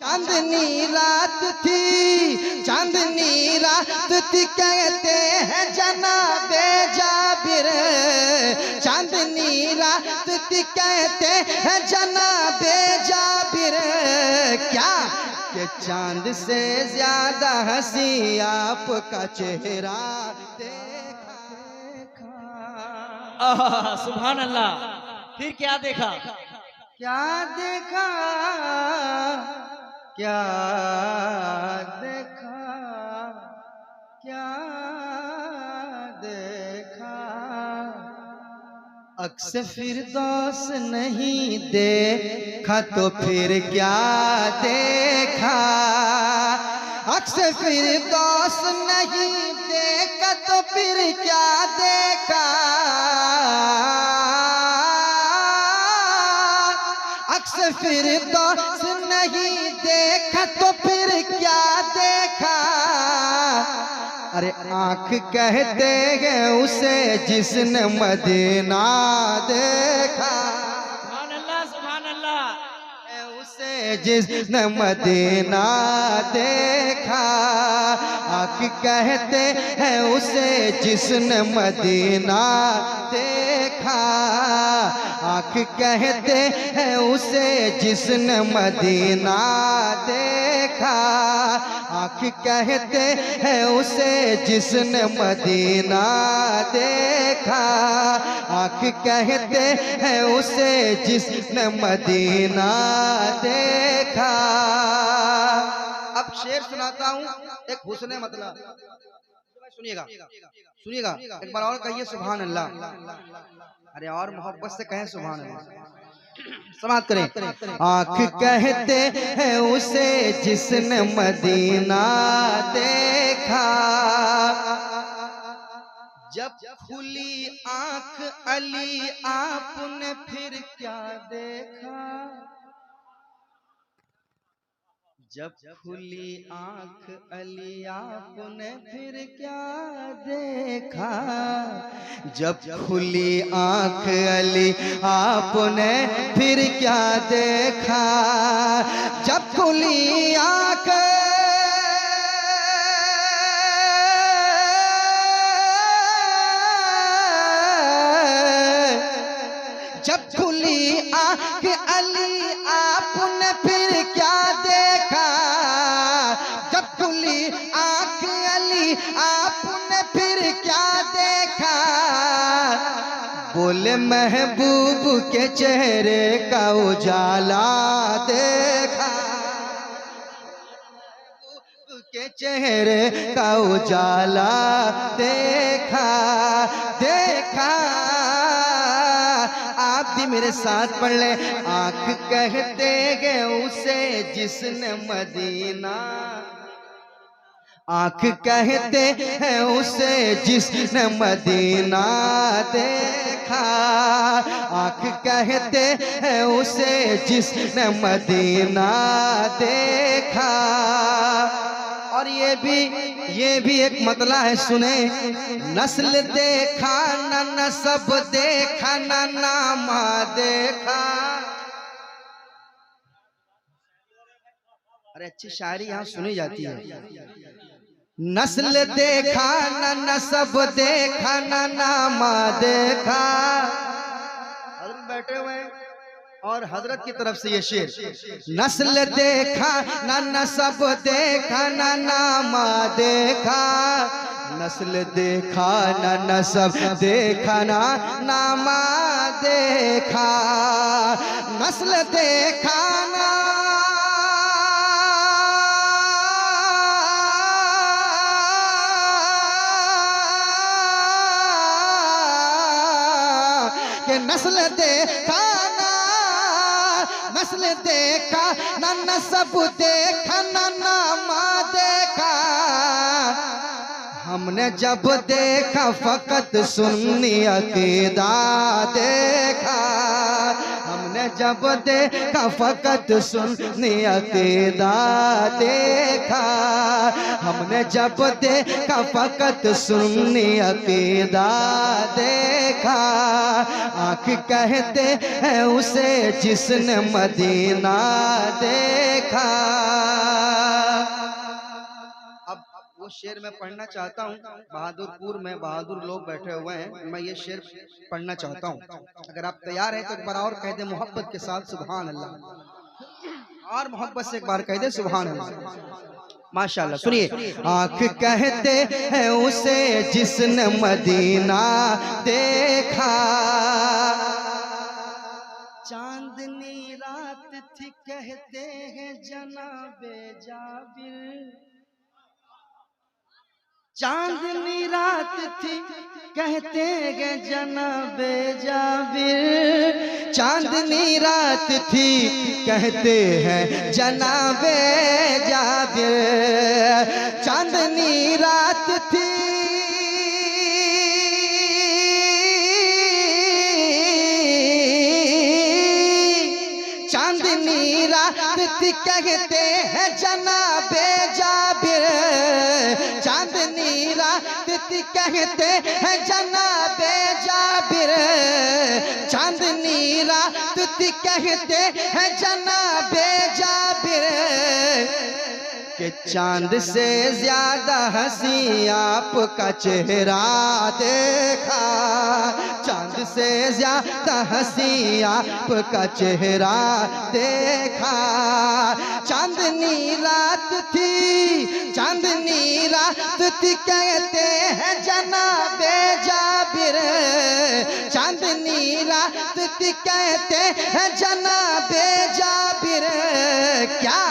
चांदनी रात थी, चांदनी रात थी, कहते हैं जनाबे जाबिर। चांदनी रात थी, कहते हैं जनाबे जाबिर। क्या कि चांद से ज्यादा हंसी आपका चेहरा देखा। सुभान अल्लाह। फिर क्या देखा? क्या देखा, क्या देखा, क्या देखा। अक्स फिरदौस नहीं देखा तो फिर क्या देखा। अक्स फिरदौस नहीं देखा तो फिर क्या देखा। अक्स फिरदौस नहीं देखा तो फिर क्या देखा। अरे आँख कहते हैं उसे जिसने मदीना देखा। सुभान अल्लाह, सुभान अल्लाह। उसे जिसने मदीना देखा। आँख कहते हैं उसे जिसने मदीना देखा। आँख कहते हैं उसे जिसने मदीना देखा। आँख कहते हैं उसे जिसने मदीना देखा। आँख कहते हैं उसे जिसने मदीना देखा। अब शेर सुनाता हूँ एक हुस्ने मतलब, सुनिएगा सुनिएगा एक बार और कहिए सुभान अल्लाह। अरे और मोहब्बत से कहें सुभान अल्लाह। समाप्त करें। आँख कहते हैं उसे जिसने मदीना देखा। जब खुली आँख अली आपने फिर क्या देखा। जब खुली आँख अली आपने फिर क्या देखा। जब खुली आँख अली आपने फिर क्या देखा। जब खुली आँख जब खुली आँख अली आपने फिर क्या देखा। जब खुली आँख अली आपने फिर क्या देखा। बोले महबूब के चेहरे का उजाला देखा। के चेहरे का उजाला देखा। देखा आप भी मेरे साथ पढ़ ले। आँख कहते हैं उसे जिसने मदीना। आँख कहते हैं उसे जिसने मदीना देखा। आँख कहते हैं उसे जिसने मदीना देखा। और ये भी एक मतला है, सुने। नस्ल देखा न नसब देखा न नामा देखा। अरे अच्छी शायरी यहाँ सुनी जाती है। नस्ल देखा न नसब देखा न नामा देखा। बैठे हुए हैं और हजरत की तरफ से ये शेर। नस्ल देखा न नसब देखा न नामा देखा। नस्ल देखा न नसब देखा न नामा देखा। नस्ल देखा न के नस्ल देखा ना, नस्ल देखा न नसब देखा न नामा देखा। हमने जब देखा फकत सुन्नी अकीदा देखा। हमने हमने जब देखा फकत सुन्नी अकीदा देखा, हमने जब देखा फकत सुन्नी अकीदा देखा। आँख कहते हैं उसे जिसने मदीना देखा। अब वो शेर मैं पढ़ना चाहता हूँ। बहादुरपुर में बहादुर लोग बैठे हुए हैं, मैं ये शेर पढ़ना चाहता हूँ। अगर आप तैयार हैं तो एक बार और कह दे मोहब्बत के साथ सुभान अल्लाह, और मोहब्बत से एक बार कह दे सुभान अल्लाह। माशाल्लाह, सुनिए। आँख कहते हैं उसे जिसने मदीना देखा, चांदनी रात थी कहते हैं जनाबे जाबिर, चांदनी रात थी कहते हैं जनाबे जाबिर, चांदनी रात थी कहते हैं जनाबे जाबिर, चांदनी रात थी चांदनी रात थी कहते हैं जनाबे जाबिर, चांदनी रात थी कहते हैं जनाबे जाबिर, चांदनी रात थी कहते हैं जनाबे जाबिर, कि चांद से ज्यादा हंसी आपका चेहरा देखा, चांद से ज्यादा हंसी आपका चेहरा देखा, चांदनी रात थी, चांदनी रात थी कहते हैं जनाबे जाबिर, चांदनी रात थी कहते हैं जनाबे जाबिर, क्या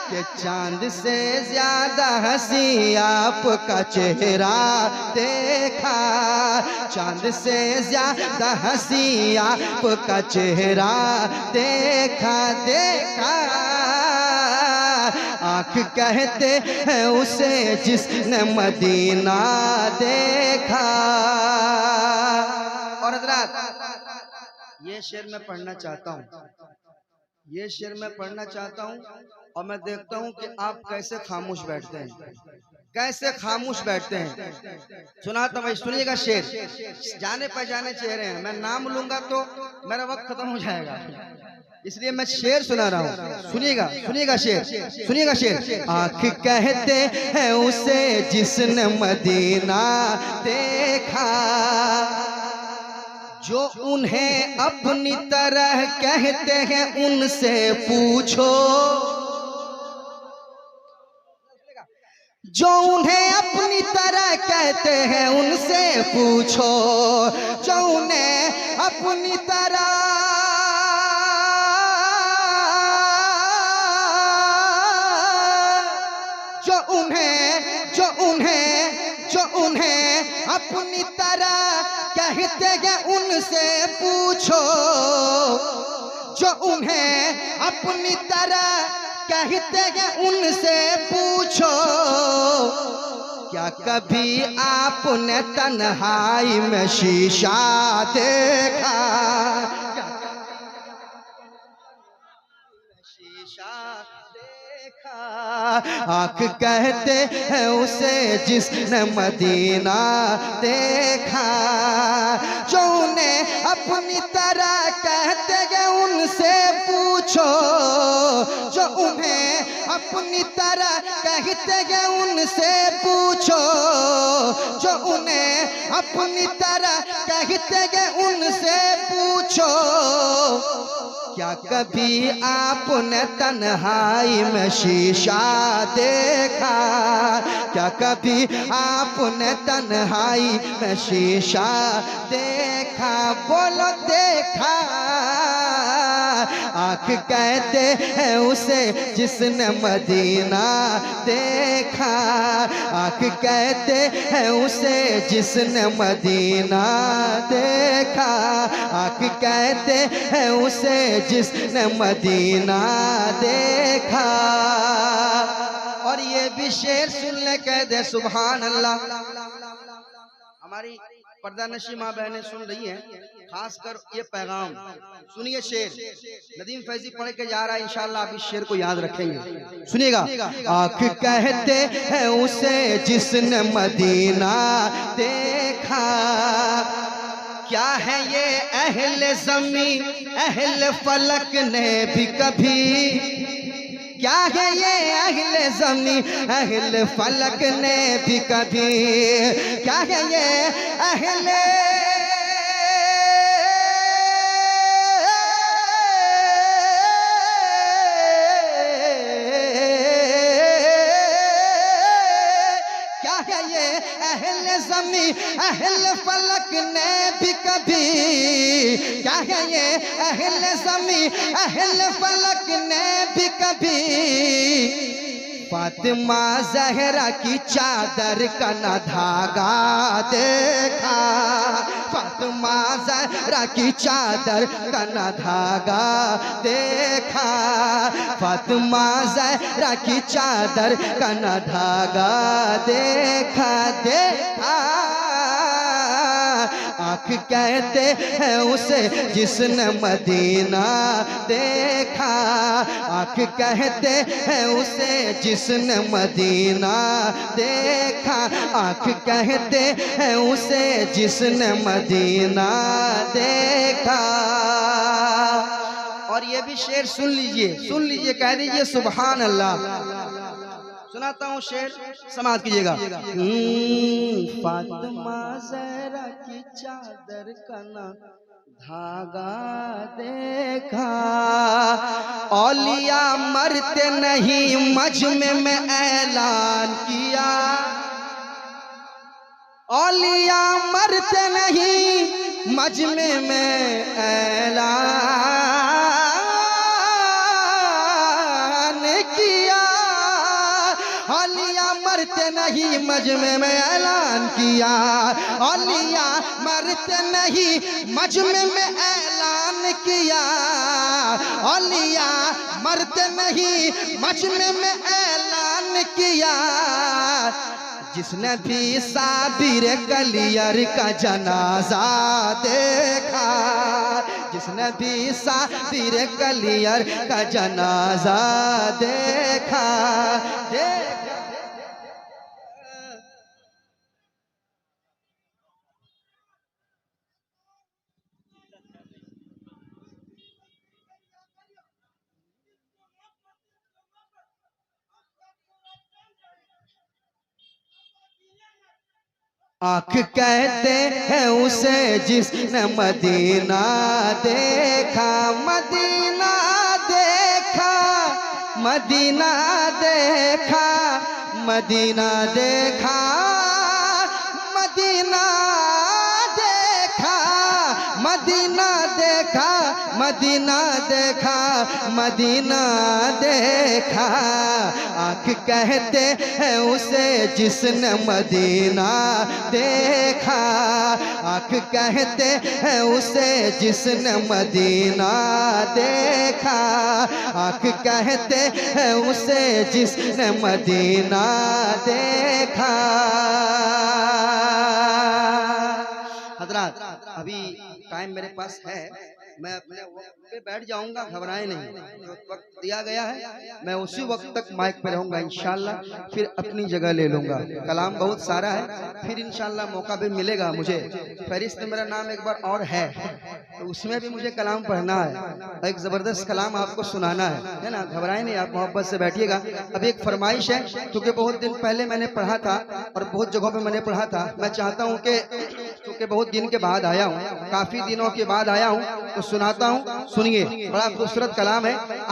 कि चांद से ज्यादा हंसी आपका चेहरा देखा, चांद से ज्यादा हंसी आपका चेहरा देखा देखा। आँख कहते हैं उसे जिसने मदीना देखा। और हज़रात ये शेर मैं पढ़ना चाहता हूँ, ये शेर मैं पढ़ना चाहता हूँ, और मैं देखता हूँ कि आप कैसे खामोश बैठते हैं, कैसे खामोश बैठते हैं। सुनाता मैं, सुनिएगा शेर। जाने पहचाने चेहरे हैं, मैं नाम लूंगा तो मेरा वक्त खत्म हो जाएगा, इसलिए मैं शेर सुना रहा हूँ। सुनिएगा, सुनिएगा शेर, सुनिएगा शेर। आँख कहते हैं उसे जिसने मदीना देखा, जो उन्हें अपनी तरह कहते हैं उनसे पूछो, जो उन्हें अपनी तरह कहते हैं उनसे पूछो, जो उन्हें अपनी तरह जो उन्हें अपनी तरह कहते हैं उनसे पूछो, जो उन्हें अपनी तरह कहते हैं उनसे पूछो, क्या कभी आपने तन्हाई में शीशा देखा, शीशा देखा। आँख कहते हैं उसे जिसने मदीना देखा, जो उन्हें अपनी तरह कहते हैं उनसे पूछो, जो उन्हें अपनी तरह कहते हैं उनसे पूछो, जो उन्हें अपनी तरह कहते हैं उनसे पूछो, क्या कभी आपने तन्हाई में शीशा देखा, क्या कभी आपने तन्हाई में शीशा देखा, बोलो देखा। आँख कहते हैं उसे जिसने मदीना देखा, आँख कहते हैं उसे जिसने मदीना देखा, आँख कहते हैं उसे जिसने मदीना देखा। और ये भी शेर सुन ले कह दे सुभान अल्लाह। हमारी पर्दा नशी माँ बहनें सुन रही हैं, खासकर ये पैगाम सुनिए। शेर नदीम फैजी पढ़ के जा रहा है, इंशाल्लाह आप इस शेर को याद रखेंगे। सुनिएगा। आँख कहते हैं उसे जिसने मदीना देखा, क्या है ये अहले ज़मीं अहले फलक ने भी कभी, क्या है ये अहले ज़मीं अहले फलक ने भी कभी, क्या है ये अहले अहले ज़मीं अहले फलक ने भी कभी, क्या है ये अहले ज़मीं अहले फलक ने भी कभी, फातिमा ज़हरा की चादर का न धागा देखा, फातिमा ज़हरा की चादर का न धागा देखा, फातिमा ज़हरा की चादर का न धागा देखा देखा। आँख कहते हैं उसे जिसने मदीना देखा, आँख कहते हैं उसे जिसने मदीना देखा, आँख कहते हैं उसे जिसने मदीना देखा। और ये भी शेर सुन लीजिए, कह दीजिए सुभान अल्लाह। सुनाता हूँ शेर, समाज कीजिएगा। फातिमा ज़हरा की चादर का न धागा देखा, औलिया मरते नहीं मजमे में ऐलान किया, औलिया मरते नहीं मजमे में ऐलान किया, औलिया मरते नहीं मजमे में ऐलान किया, औलिया मरते नहीं मजमे में ऐलान किया, औलिया मरते नहीं मजमे में ऐलान किया। जिसने भी साबिर कलियर का जनाजा देखा, जिसने भी साबिर कलियर का जनाजा देखा, आँख कहते हैं उसे जिसने मदीना देखा, मदीना देखा, मदीना देखा, मदीना देखा, मदीना देखा, मदीना देखा, मदीना देखा, मदीना देखा। आँख कहते हैं उसे जिसने मदीना देखा, आँख कहते हैं उसे जिसने मदीना देखा, आँख कहते हैं उसे जिसने मदीना देखा। हज़रात अभी टाइम मेरे पास है, मैं अपने वक्त पे बैठ जाऊंगा, घबराए नहीं। जो वक्त दिया गया है मैं उसी वक्त तक माइक पे रहूंगा इंशाल्लाह, फिर अपनी जगह ले लूंगा। कलाम बहुत सारा है, फिर इंशाल्लाह मौका भी मिलेगा मुझे। फहरिस्त में मेरा नाम एक बार और है, तो उसमें भी मुझे कलाम पढ़ना है, एक ज़बरदस्त कलाम आपको सुनाना है ना। घबराए नहीं, आप मोहब्बत से बैठिएगा। अभी एक फरमाइश है, क्योंकि बहुत दिन पहले मैंने पढ़ा था और बहुत जगहों पर मैंने पढ़ा था। मैं चाहता हूँ कि क्योंकि बहुत दिन के बाद आया हूँ, काफ़ी दिनों के बाद आया हूँ, तो सुनाता हूँ, सुनिए। बड़ा खूबसूरत कलाम है। आप